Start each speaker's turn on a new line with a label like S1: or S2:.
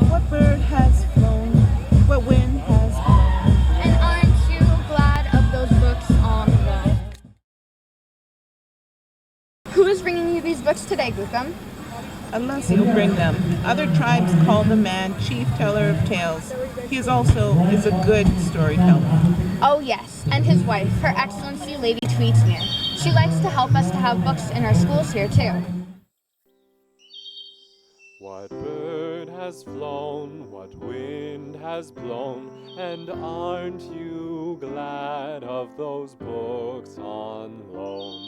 S1: What bird has flown? What wind has blown?
S2: And aren't you glad of those books on loan? Who is bringing you these books today, Gukum?
S1: Unless you bring them. Other tribes call the man chief teller of tales. He is a good storyteller.
S2: Oh yes, and his wife, Her Excellency Lady Tweetsmere. She likes to help us to have books in our schools here too.
S3: What bird has flown, what wind has blown, and aren't you glad of those books on loan?